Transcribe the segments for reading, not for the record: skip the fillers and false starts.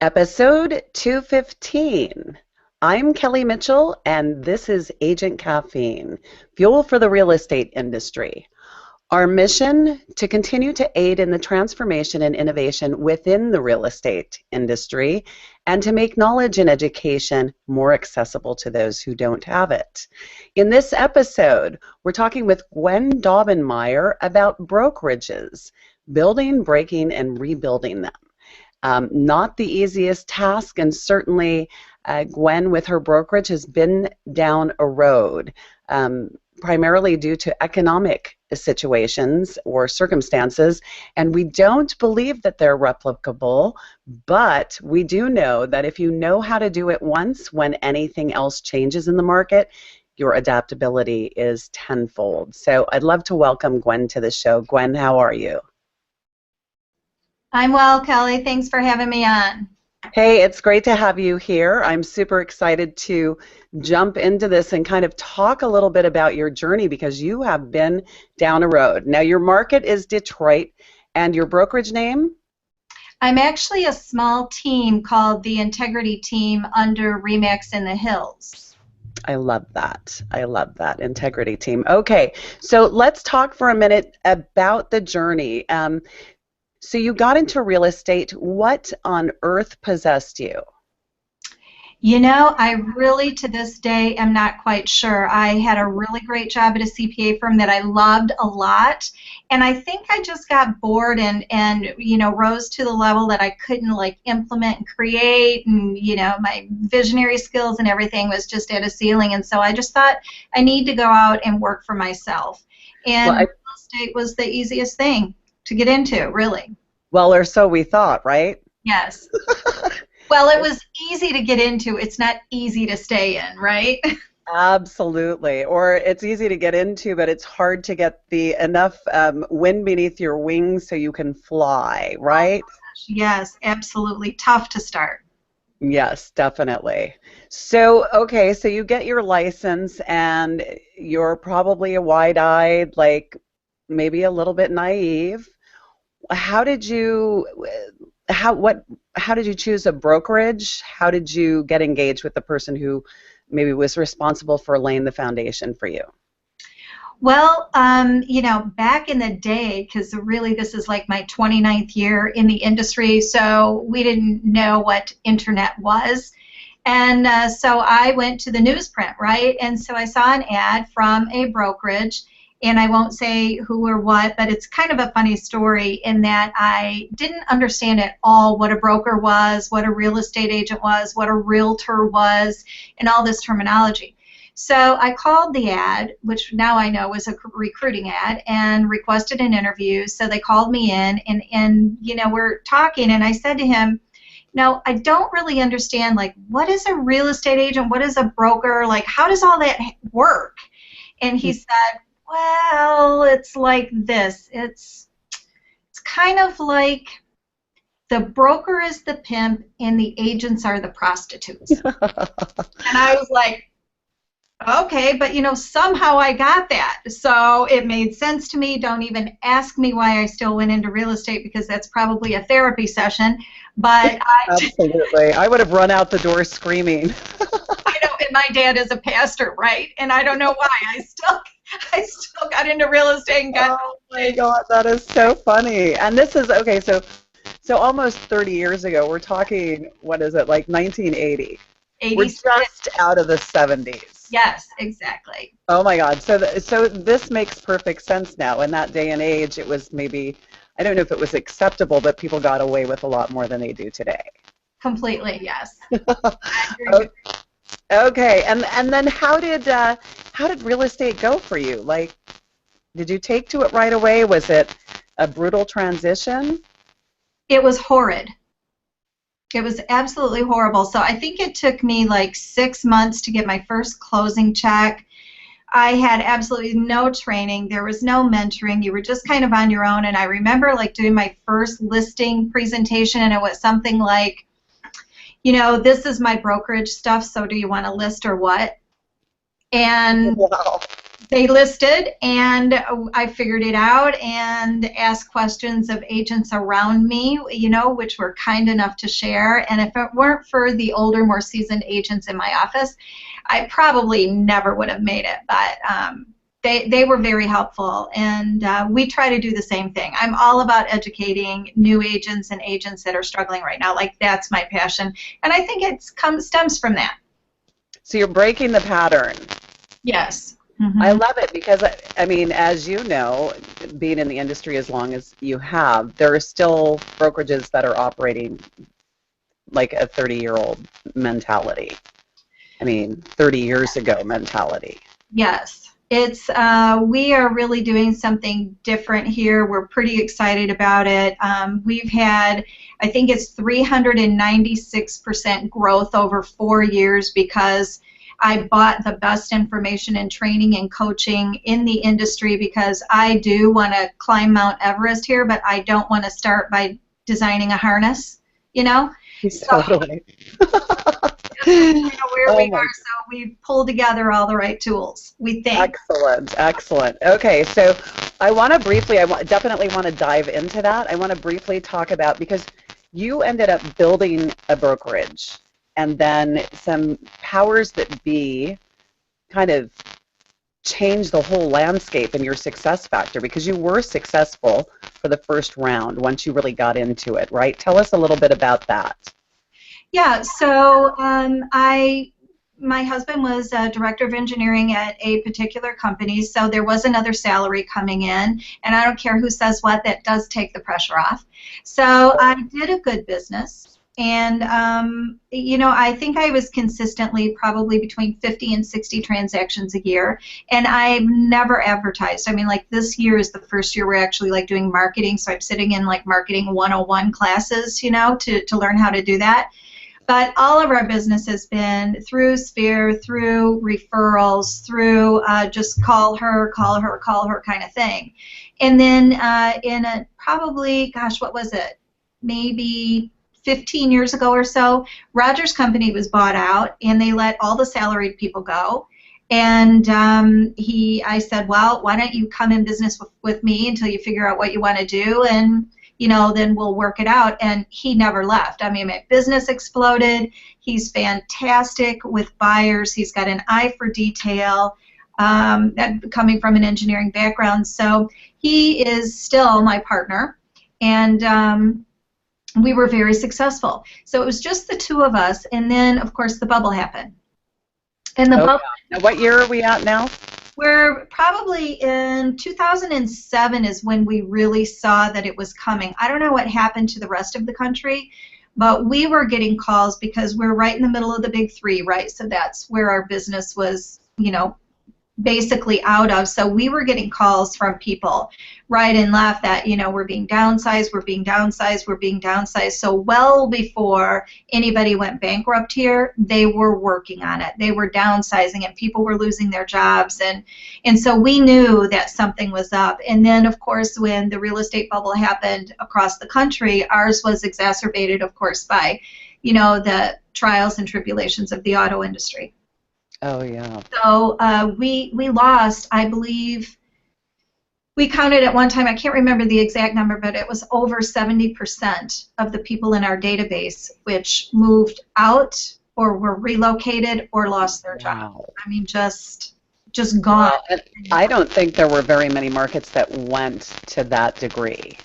Episode 215. I'm Kelly Mitchell, and this is Agent Caffeine, fuel for the real estate industry. Our mission, to continue to aid in the transformation and innovation within the real estate industry and to make knowledge and education more accessible to those who don't have it. In this episode, we're talking with Gwen Daubenmeyer about brokerages, building, breaking, and rebuilding them. Not the easiest task, and certainly Gwen with her brokerage has been down a road, primarily due to economic situations or circumstances, and we don't believe that they're replicable, but we do know that if you know how to do it once, when anything else changes in the market, your adaptability is tenfold. So I'd love to welcome Gwen to the show. Gwen, how are you? I'm well, Kelly. Thanks for having me on. Hey, it's great to have you here. I'm super excited to jump into this and kind of talk a little bit about your journey because you have been down a road. Now, your market is Detroit, and your brokerage name? I'm actually a small team called the Integrity Team under Remax in the Hills. I love that. I love that. Integrity Team. Okay, so let's talk for a minute about the journey. So you got into real estate. What on earth possessed you? You know, I really, to this day, am not quite sure. I had a really great job at a CPA firm that I loved a lot, and I think I just got bored and rose to the level that I couldn't, implement and create, and, my visionary skills and everything was just at a ceiling, and so I just thought I need to go out and work for myself. And real estate was the easiest thing to get into, really. Well, or so we thought, right? Yes. Well, it was easy to get into. It's not easy to stay in, right? Absolutely. Or it's easy to get into, but it's hard to get the enough wind beneath your wings so you can fly, right? Oh, gosh. Yes, absolutely. Tough to start. Yes, definitely. So, okay, so you get your license and you're probably a wide-eyed, maybe a little bit naive. How did you choose a brokerage? How did you get engaged with the person who maybe was responsible for laying the foundation for you? Well, back in the day, because really this is like my 29th year in the industry, so we didn't know what internet was. And so I went to the newsprint, right? And so I saw an ad from a brokerage, and I won't say who or what, but it's kind of a funny story in that I didn't understand at all what a broker was, what a real estate agent was, what a realtor was, and all this terminology. So I called the ad, which now I know was a recruiting ad, and requested an interview. So they called me in, and we're talking, and I said to him, no, I don't really understand, what is a real estate agent? What is a broker? How does all that work? And he said, well, it's like this. It's kind of like the broker is the pimp and the agents are the prostitutes. And I was like, okay, but somehow I got that. So it made sense to me. Don't even ask me why I still went into real estate because that's probably a therapy session. But Absolutely. I would have run out the door screaming. I know, and my dad is a pastor, right? And I don't know why. I still got into real estate and got. Oh my God, that is so funny. And this is okay. So almost 30 years ago. We're talking. What is it? Like 1980. 86. We're just out of the 70s. Yes, exactly. Oh my God. So this makes perfect sense now. In that day and age, it was maybe, I don't know if it was acceptable, but people got away with a lot more than they do today. Completely, yes. I agree with you. Okay, and then how did real estate go for you? Did you take to it right away? Was it a brutal transition? It was horrid. It was absolutely horrible. So I think it took me 6 months to get my first closing check. I had absolutely no training. There was no mentoring. You were just kind of on your own. And I remember doing my first listing presentation, and it was something like, this is my brokerage stuff, so do you want to list or what? And wow. They listed, and I figured it out and asked questions of agents around me, which were kind enough to share. And if it weren't for the older, more seasoned agents in my office, I probably never would have made it. But they were very helpful, and we try to do the same thing. I'm all about educating new agents and agents that are struggling right now. Like, that's my passion, and I think it stems from that. So you're breaking the pattern. Yes. I love it because, I mean, as you know, being in the industry as long as you have, there are still brokerages that are operating like a 30-year-old mentality. I mean, 30 years ago mentality. Yes. It's we are really doing something different here. We're pretty excited about it. We've had, I think it's 396% growth over 4 years because I bought the best information and training and coaching in the industry, because I do want to climb Mount Everest here, but I don't want to start by designing a harness, Totally. Where we are, so we pulled together all the right tools, we think. Excellent, excellent. Okay, so I want to briefly, definitely want to dive into that. I want to briefly talk about, because you ended up building a brokerage, and then some powers that be kind of changed the whole landscape and your success factor, because you were successful for the first round once you really got into it, right? Tell us a little bit about that. Yeah, so my husband was a director of engineering at a particular company, so there was another salary coming in, and I don't care who says what, that does take the pressure off. So I did a good business. And, I think I was consistently probably between 50 and 60 transactions a year. And I've never advertised. I mean, like, this year is the first year we're actually, like, doing marketing. So I'm sitting in, like, marketing 101 classes, to learn how to do that. But all of our business has been through Sphere, through referrals, through just call her kind of thing. And then probably, gosh, what was it? Maybe 15 years ago or so, Rogers Company was bought out, and they let all the salaried people go. And I said, well, why don't you come in business with me until you figure out what you want to do, and then we'll work it out. And he never left. I mean, my business exploded. He's fantastic with buyers. He's got an eye for detail, coming from an engineering background. So he is still my partner, and we were very successful. So it was just the two of us, and then, of course, the bubble happened. And the bubble. Now, what year are we at now? We're probably in 2007 is when we really saw that it was coming. I don't know what happened to the rest of the country, but we were getting calls because we're right in the middle of the big three, right? So that's where our business was, basically out of. So we were getting calls from people right and left that, we're being downsized, we're being downsized, we're being downsized. So well before anybody went bankrupt here, they were working on it. They were downsizing, and people were losing their jobs. And so we knew that something was up. And then, of course, when the real estate bubble happened across the country, ours was exacerbated, of course, by, the trials and tribulations of the auto industry. Oh, yeah. So we lost, I believe, we counted at one time, I can't remember the exact number, but it was over 70% of the people in our database which moved out or were relocated or lost their job. I mean, just gone. Well, and I don't think there were very many markets that went to that degree.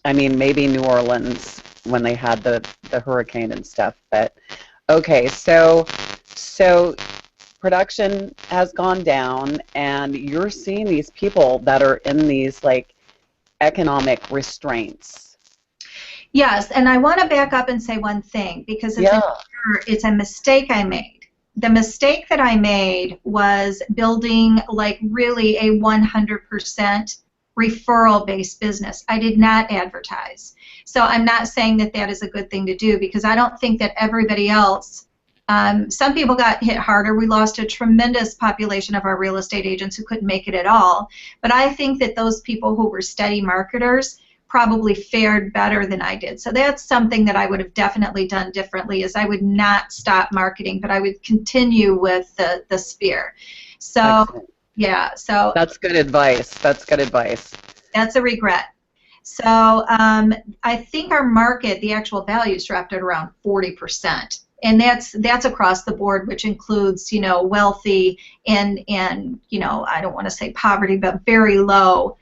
I mean, maybe New Orleans when they had the hurricane and stuff. But okay, so production has gone down, and you're seeing these people that are in these, like, economic restraints. Yes, and I want to back up and say one thing, because it's a mistake I made. The mistake that I made was building, like, really a 100% referral-based business. I did not advertise. So I'm not saying that that is a good thing to do, because I don't think that everybody else. Some people got hit harder. We lost a tremendous population of our real estate agents who couldn't make it at all. But I think that those people who were steady marketers probably fared better than I did. So that's something that I would have definitely done differently, is I would not stop marketing, but I would continue with the Sphere. So Yeah, so That's good advice. That's good advice. that's a regret. So I think our market, the actual values dropped at around 40%. And that's across the board, which includes, wealthy and I don't want to say poverty, but very low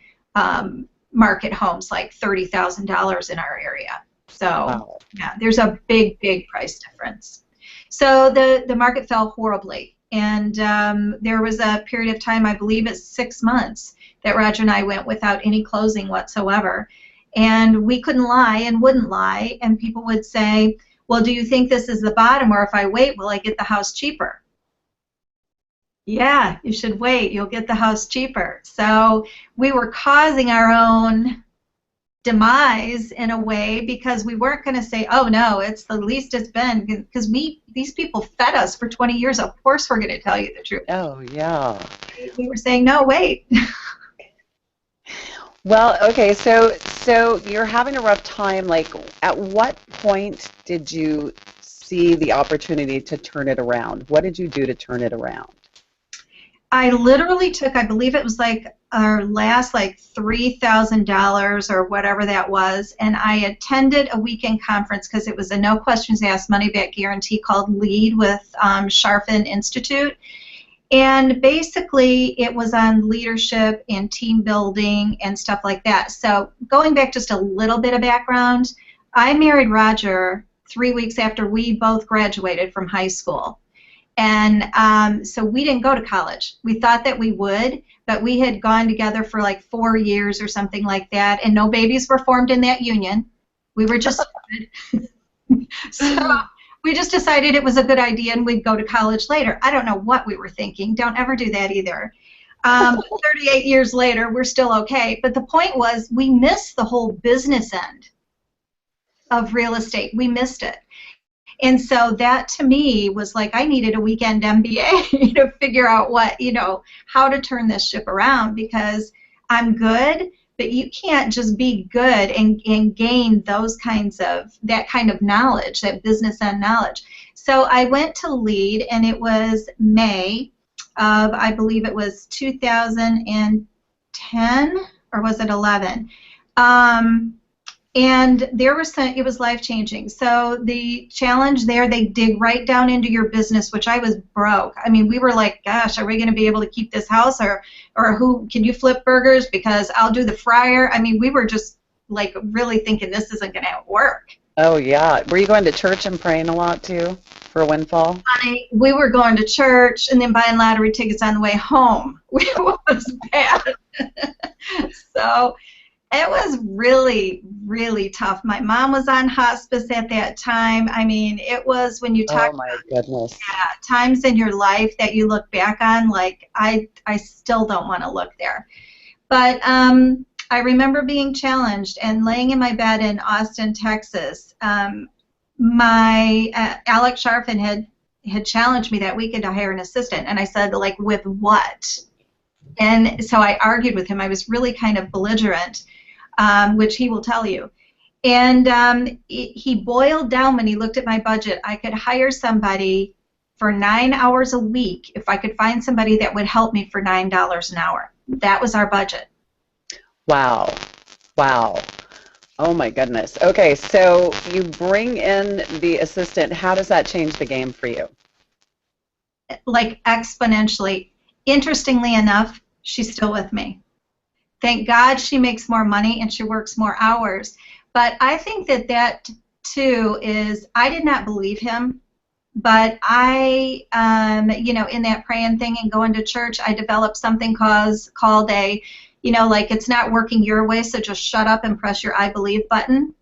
market homes, like $30,000 in our area. So Wow. yeah, there's a big, big price difference. So the market fell horribly, and there was a period of time, I believe it's 6 months, that Roger and I went without any closing whatsoever. And we couldn't lie and wouldn't lie, and people would say, well, do you think this is the bottom, or if I wait, will I get the house cheaper? Yeah, you should wait. You'll get the house cheaper. So we were causing our own demise in a way, because we weren't going to say, oh no, it's the least it's been, because these people fed us for 20 years. Of course we're going to tell you the truth. Oh, yeah. We were saying, no, wait. Well, okay, so you're having a rough time. Like, at what point did you see the opportunity to turn it around? What did you do to turn it around? I literally took, I believe it was like our last like $3,000 or whatever that was, and I attended a weekend conference because it was a no questions asked money back guarantee called LEAD with Sharfin Institute. And basically, it was on leadership and team building and stuff like that. So going back just a little bit of background, I married Roger 3 weeks after we both graduated from high school. And so we didn't go to college. We thought that we would, but we had gone together for like 4 years or something like that, and no babies were formed in that union. We were just so we just decided it was a good idea and we'd go to college later. I don't know what we were thinking. Don't ever do that either. 38 years later, we're still okay. But the point was, we missed the whole business end of real estate. We missed it. And so that to me was like, I needed a weekend MBA to figure out how to turn this ship around, because I'm good, but you can't just be good and gain that kind of knowledge, that business end knowledge. So I went to LEAD, and it was May of, I believe it was 2010, or was it 11? And it was life-changing. So the challenge there, they dig right down into your business, which I was broke. I mean, we were like, gosh, are we going to be able to keep this house? Or who can you flip burgers? Because I'll do the fryer. I mean, we were just like really thinking this isn't going to work. Oh, yeah. Were you going to church and praying a lot, too, for a windfall? We were going to church and then buying lottery tickets on the way home. It was bad. So it was really, really tough. My mom was on hospice at that time. I mean, it was, when you talk my goodness. times in your life that you look back on, like I still don't want to look there. But I remember being challenged and laying in my bed in Austin, Texas. My Alex Sharfin had challenged me that weekend to hire an assistant, and I said, like, with what? And so I argued with him. I was really kind of belligerent, which he will tell you. And he boiled down, when he looked at my budget, I could hire somebody for 9 hours a week if I could find somebody that would help me for $9 an hour. That was our budget. Wow. Wow. Oh, my goodness. Okay, so you bring in the assistant. How does that change the game for you? Like exponentially. Interestingly enough, she's still with me. Thank God she makes more money and she works more hours. But I think that too is, I did not believe him, but I, in that praying thing and going to church, I developed something called a, like, it's not working your way, so just shut up and press your I believe button.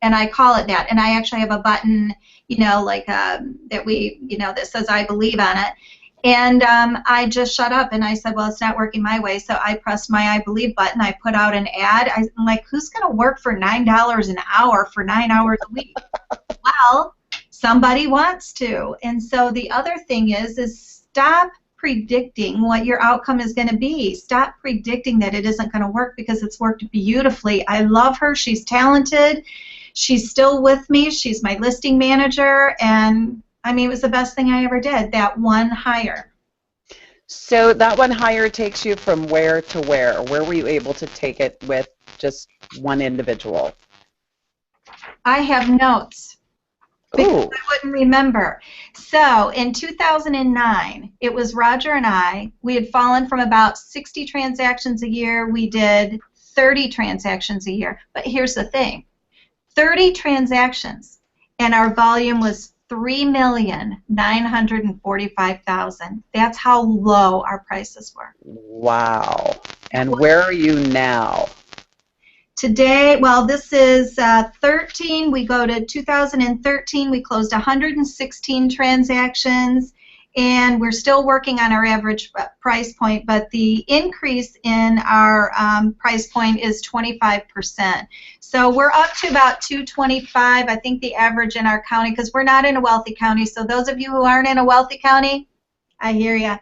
And I call it that. And I actually have a button, that says I believe on it. And I just shut up, and I said, well, it's not working my way, so I pressed my I believe button. I put out an ad. I'm like, who's going to work for $9 an hour for 9 hours a week? Well, somebody wants to. And so the other thing is stop predicting what your outcome is going to be. Stop predicting that it isn't going to work, because it's worked beautifully. I love her. She's talented. She's still with me. She's my listing manager, and I mean, it was the best thing I ever did, that one hire. So that one hire takes you from where to where? Where were you able to take it with just one individual? I have notes because Ooh, I wouldn't remember. So in 2009, it was Roger and I. We had fallen from about 60 transactions a year. We did 30 transactions a year. But here's the thing, 30 transactions, and our volume was 3,945,000. That's how low our prices were. wow. And where are you now? Today, well, this is 13. We go to 2013. We closed 116 transactions, and we're still working on our average price point, but the increase in our price point is 25%. So we're up to about 225, I think the average in our county, because we're not in a wealthy county. So those of you who aren't in a wealthy county, I hear you.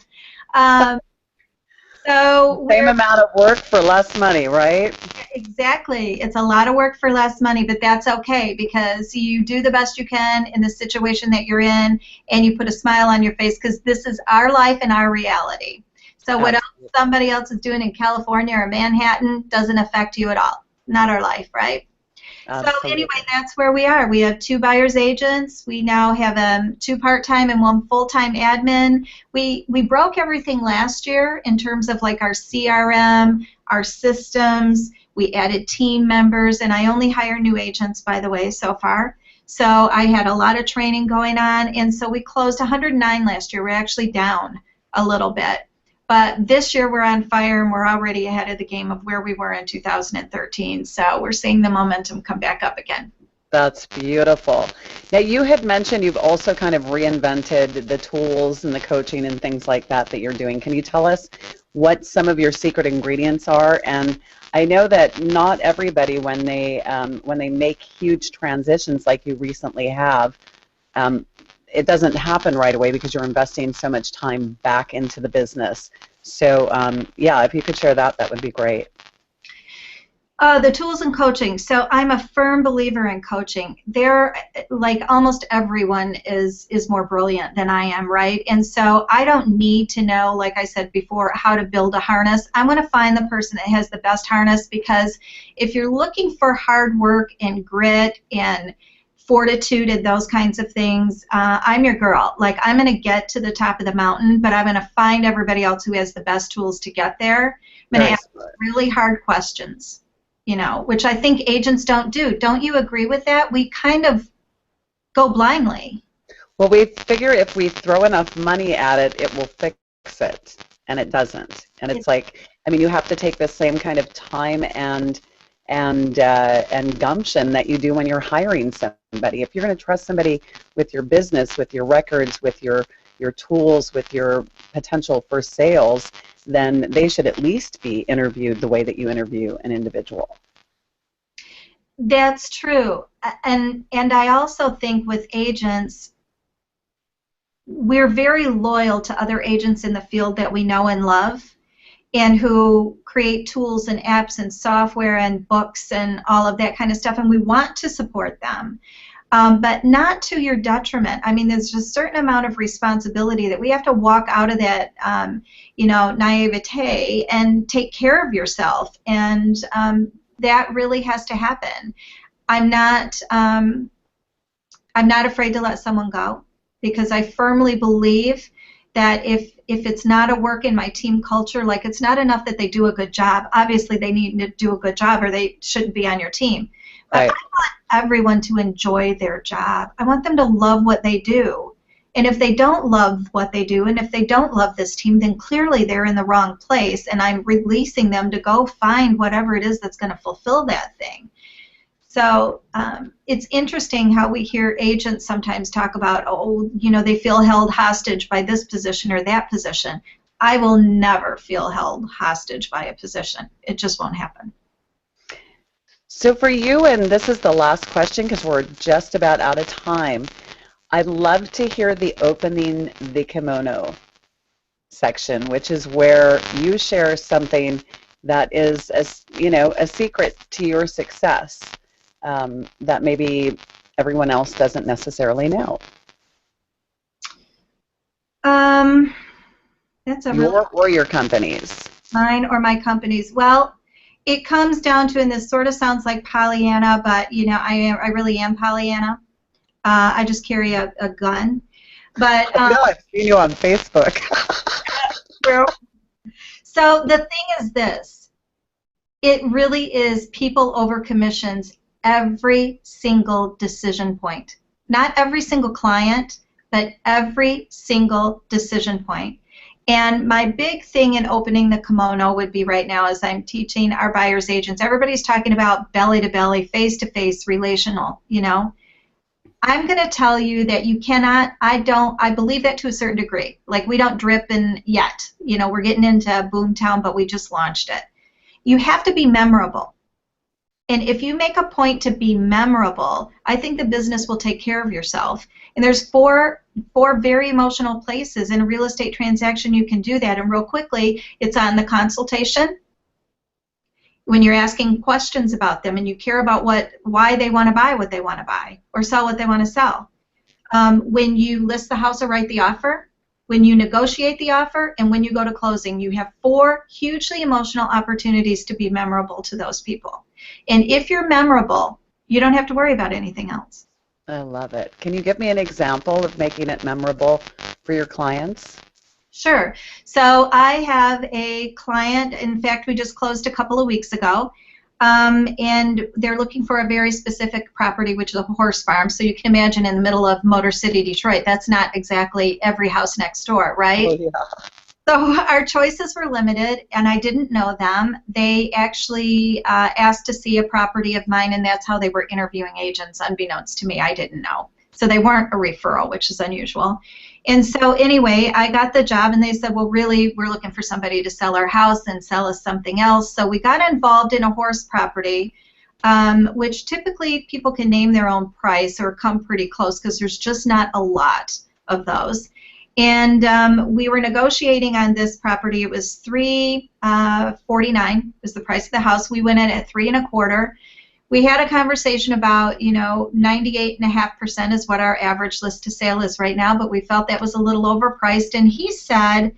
So Same we're amount of work for less money, right? Exactly. It's a lot of work for less money, but that's okay because you do the best you can in the situation that you're in and you put a smile on your face because this is our life and our reality. So what else Absolutely. somebody else is doing in California or Manhattan doesn't affect you at all. Not our life, right? So anyway, Absolutely. that's where we are. We have 2 buyer's agents. We now have 2 part-time and 1 full-time admin. We broke everything last year in terms of like our CRM, our systems. We added team members, and I only hire new agents, by the way, so far. So I had a lot of training going on, and so we closed 109 last year. We're actually down a little bit. But this year we're on fire and we're already ahead of the game of where we were in 2013. So we're seeing the momentum come back up again. That's beautiful. Now, you had mentioned you've also kind of reinvented the tools and the coaching and things like that that you're doing. Can you tell us what some of your secret ingredients are? And I know that not everybody, when they make huge transitions like you recently have, um, it doesn't happen right away because you're investing so much time back into the business. So, yeah, if you could share that, that would be great. The tools and coaching. So I'm a firm believer in coaching. There, like almost everyone is more brilliant than I am, right? And so I don't need to know, like I said before, how to build a harness. I'm going to find the person that has the best harness because if you're looking for hard work and grit and fortitude and those kinds of things, I'm your girl. Like I'm going to get to the top of the mountain, but I'm going to find everybody else who has the best tools to get there. I'm going to Very ask smart. really hard questions, which I think agents don't do. Don't you agree with that? We kind of go blindly. Well, we figure if we throw enough money at it, it will fix it, and it doesn't. And It, it's like, I mean, you have to take the same kind of time and gumption that you do when you're hiring somebody. If you're going to trust somebody with your business, with your records, with your tools, with your potential for sales, then they should at least be interviewed the way that you interview an individual. that's true. And I also think with agents, we're very loyal to other agents in the field that we know and love and who create tools and apps and software and books and all of that kind of stuff, and we want to support them. But not to your detriment. I mean, there's a certain amount of responsibility that we have to walk out of that, naivete and take care of yourself, and that really has to happen. I'm not, I'm not afraid to let someone go because I firmly believe that if it's not a work in my team culture, like it's not enough that they do a good job. Obviously, they need to do a good job or they shouldn't be on your team. But I Right. want everyone to enjoy their job. I want them to love what they do. And if they don't love what they do, and if they don't love this team, then clearly they're in the wrong place, and I'm releasing them to go find whatever it is that's going to fulfill that thing. So it's interesting how we hear agents sometimes talk about, oh, they feel held hostage by this position or that position. I will never feel held hostage by a position. It just won't happen. So for you, and this is the last question because we're just about out of time, I'd love to hear the opening the kimono section, which is where you share something that is a secret to your success that maybe everyone else doesn't necessarily know. Um, That's a really Your or your company's? mine or my company's. Well, it comes down to, and this sort of sounds like Pollyanna, but I really am Pollyanna. I just carry a gun. But I know, I've seen you on Facebook. so the thing is this. It really is people over commissions every single decision point. Not every single client, but every single decision point. And my big thing in opening the kimono would be right now as I'm teaching our buyer's agents, everybody's talking about belly to belly, face to face, relational, I'm going to tell you that you cannot, I believe that to a certain degree. Like we don't drip in yet. We're getting into Boomtown, but we just launched it. You have to be memorable. And if you make a point to be memorable, I think the business will take care of yourself. And there's four very emotional places in a real estate transaction you can do that. And real quickly, it's on the consultation, when you're asking questions about them and you care about why they want to buy what they want to buy or sell what they want to sell. When you list the house or write the offer, when you negotiate the offer, and when you go to closing, you have 4 hugely emotional opportunities to be memorable to those people. And if you're memorable, you don't have to worry about anything else. I love it. Can you give me an example of making it memorable for your clients? Sure. So I have a client, in fact, we just closed a couple of weeks ago, and they're looking for a very specific property, which is a horse farm. So you can imagine in the middle of Motor City, Detroit, that's not exactly every house next door, right? Oh, yeah. So our choices were limited, and I didn't know them. They actually asked to see a property of mine, and that's how they were interviewing agents, unbeknownst to me. I didn't know. So they weren't a referral, which is unusual. And so anyway, I got the job, and they said, well, really, we're looking for somebody to sell our house and sell us something else. So we got involved in a horse property, which typically people can name their own price or come pretty close because there's just not a lot of those. And we were negotiating on this property. It was $349 was the price of the house. We went in at 3 1/4. We had a conversation about, 98.5% is what our average list to sale is right now, but we felt that was a little overpriced. And he said,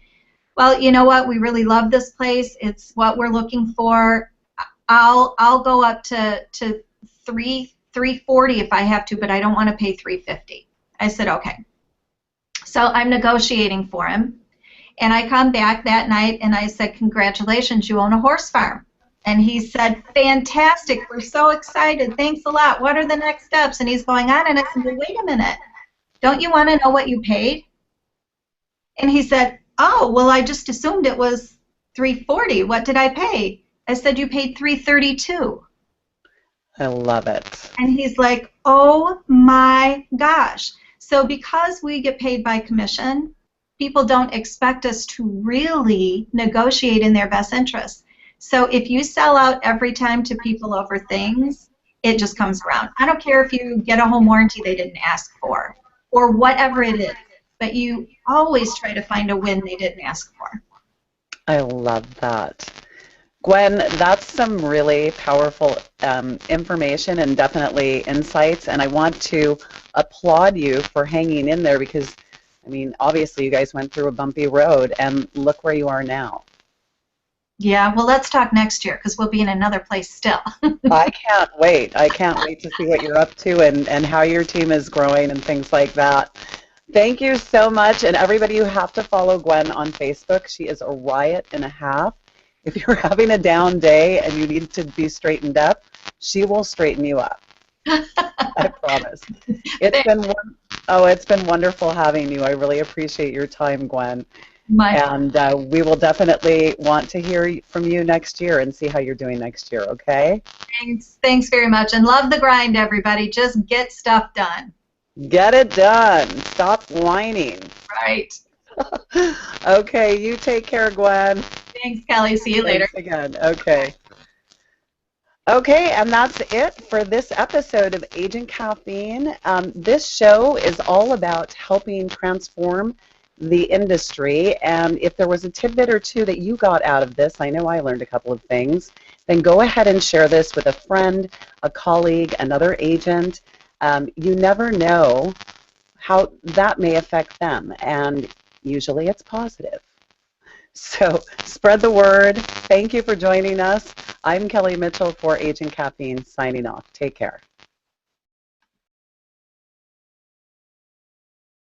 well, you know what, we really love this place. It's what we're looking for. I'll go up to $340 if I have to, but I don't want to pay $350. I said, okay. So I'm negotiating for him. And I come back that night and I said, congratulations, you own a horse farm. And he said, fantastic, we're so excited, thanks a lot, what are the next steps? And he's going on, and I said, well, wait a minute, don't you want to know what you paid? And he said, oh, well, I just assumed it was $340, what did I pay? I said, you paid $332. I love it. And he's like, oh my gosh. So because we get paid by commission, people don't expect us to really negotiate in their best interest. So if you sell out every time to people over things, it just comes around. I don't care if you get a home warranty they didn't ask for or whatever it is, but you always try to find a win they didn't ask for. I love that. Gwen, that's some really powerful information and definitely insights, and I want to applaud you for hanging in there because, I mean, obviously you guys went through a bumpy road, and look where you are now. Yeah, well, let's talk next year because we'll be in another place still. I can't wait. I can't wait to see what you're up to and how your team is growing and things like that. Thank you so much, and everybody, you have to follow Gwen on Facebook. She is a riot and a half. If you're having a down day and you need to be straightened up, she will straighten you up. I promise. It's been wonderful having you. I really appreciate your time, Gwen. And we will definitely want to hear from you next year and see how you're doing next year, okay? Thanks very much. And love the grind, everybody. Just get stuff done. Get it done. Stop whining. Right. Okay, you take care, Gwen. Thanks, Kelly. See you later. Thanks again. Okay. Okay, and that's it for this episode of Agent Caffeine. This show is all about helping transform the industry, and if there was a tidbit or two that you got out of this, I know I learned a couple of things, then go ahead and share this with a friend, a colleague, another agent. You never know how that may affect them, and usually it's positive. So spread the word. Thank you for joining us. I'm Kelly Mitchell for Agent Caffeine signing off. Take care.